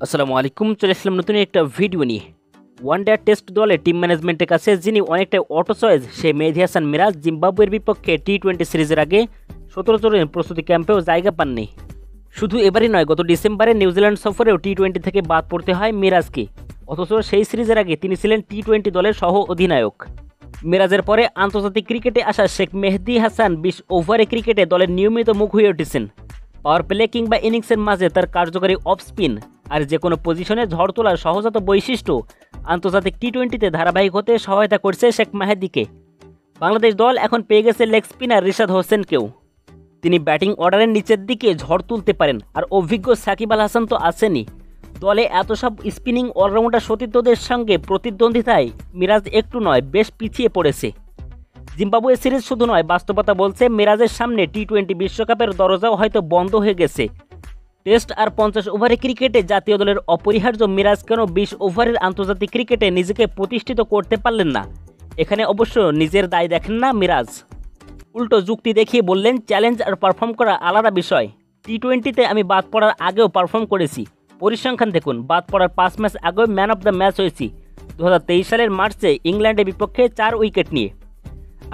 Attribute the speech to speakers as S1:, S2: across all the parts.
S1: আসসালামু আলাইকুম, চলে আসলাম নতুন একটা ভিডিও নিয়ে। ওয়ানডে টেস্ট দলে টিম ম্যানেজমেন্টের কাছে যিনি অনেকটা অটো চয়েস, সে মেহেদী হাসান মিরাজ জিম্বাবুয়ের বিপক্ষে টি-20 সিরিজের আগে 17 জনের প্রস্তুতি ক্যাম্পেও জায়গা পাননি। শুধু এবারই নয়, গত ডিসেম্বরে নিউজিল্যান্ড সফরেও টি-20 থেকে বাদ পড়তে হয় মিরাজকে। অথচ সেই সিরিজের আগে তিনি ছিলেন টি-20 দলের সহ অধিনায়ক। মিরাজের পরে আন্তর্জাতিক ক্রিকেটে আসা শেখ মেহেদী হাসান 20 ওভারে ক্রিকেটে দলের নিয়মিত মুখ হয়ে উঠেছেন। পাওয়ার প্লে কিংবা ইনিংসের মাঝে তার কার্যকরী অফ স্পিন আর যে কোনো পজিশনে ঝড় তোলার সহজাত বৈশিষ্ট্য আন্তর্জাতিক টি-20তে ধারাবাহিক হতে সহায়তা করছে শেখ মেহেদীকে। বাংলাদেশ দল এখন পেয়ে গেছে লেগ স্পিনার রিশাদ হোসেনকেও। তিনি ব্যাটিং অর্ডারের নিচের দিকে ঝড় তুলতে পারেন, আর অভিজ্ঞ সাকিব আল হাসান তো আছেনই। দলে এত সব স্পিনিং অলরাউন্ডার সতীর্থদের সঙ্গে প্রতিদ্বন্দ্বিতায় মিরাজ একটু নয়, বেশ পিছিয়ে পড়েছে। জিম্বাবুয়ে সিরিজ শুধু নয়, বাস্তবতা বলছে মিরাজের সামনে টি-20 বিশ্বকাপের দরজাও হয়তো বন্ধ হয়ে গেছে। টেস্ট আর 50 ওভারের ক্রিকেটে জাতীয় দলের অপরিহার্য মিরাজ কেন 20 ওভারের আন্তর্জাতিক ক্রিকেটে নিজেকে প্রতিষ্ঠিত করতে পারলেন না? এখানে অবশ্য নিজের দায় দেখেন না মিরাজ, উল্টো যুক্তি দেখিয়ে বললেন, চ্যালেঞ্জ আর পারফর্ম করা আলাদা বিষয়। টি-20তে আমি বাদ পড়ার আগেও পারফর্ম করেছি। পরিসংখ্যান দেখুন, বাদ পড়ার 5 ম্যাচ আগেও ম্যান অফ দ্য ম্যাচ হয়েছি 2023 সালের মার্চে ইংল্যান্ডের বিপক্ষে 4 উইকেট নিয়ে।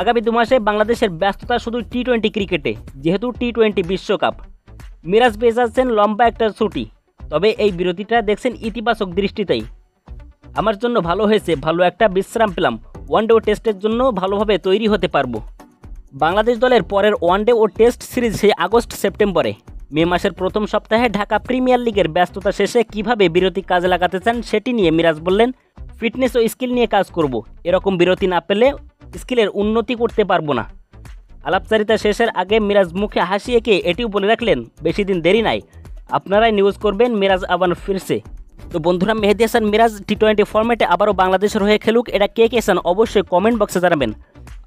S1: আগামী 2 মাসে বাংলাদেশের ব্যস্ততা শুধু টি-20 ক্রিকেটে, যেহেতু টি-20 বিশ্বকাপ। মিরাজ পেয়ে যাচ্ছেন লম্বা একটা ছুটি, তবে এই বিরতিটা দেখছেন ইতিবাচক দৃষ্টিতেই। আমার জন্য ভালো হয়েছে, ভালো একটা বিশ্রাম পেলাম, ওয়ানডে ও টেস্টের জন্য ভালোভাবে তৈরি হতে পারবো। বাংলাদেশ দলের পরের ওয়ানডে ও টেস্ট সিরিজ সেই আগস্ট সেপ্টেম্বরে। মে মাসের প্রথম সপ্তাহে ঢাকা প্রিমিয়ার লিগের ব্যস্ততা শেষে কিভাবে বিরতি কাজে লাগাতে চান সেটি নিয়ে মিরাজ বললেন, ফিটনেস ও স্কিল নিয়ে কাজ করব। এরকম বিরতি না পেলে স্কিলের উন্নতি করতে পারবো না। আলাপচারিতা শেষের আগে মিরাজ মুখে হাসি এঁকে এটিও বলে রাখলেন, বেশি দিন দেরি নাই, আপনারাই নিউজ করবেন মিরাজ আবার ফিরছে। তো বন্ধুরা, মেহেদী হাসান মিরাজ টি-20 ফরম্যাটে আবারও বাংলাদেশের হয়ে খেলুক, এটা কে কে চান অবশ্যই কমেন্ট বক্সে জানাবেন।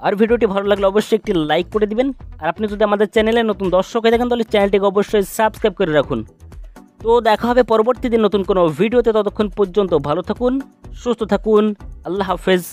S1: আর ভিডিওটি ভালো লাগলে অবশ্যই একটি লাইক করে দিবেন। আর আপনি যদি আমাদের চ্যানেলে নতুন দর্শক হয়ে থাকেন তাহলে চ্যানেলটিকে অবশ্যই সাবস্ক্রাইব করে রাখুন। তো দেখা হবে পরবর্তী দিন নতুন কোনো ভিডিওতে। ততক্ষণ পর্যন্ত ভালো থাকুন, সুস্থ থাকুন, আল্লাহ হাফেজ।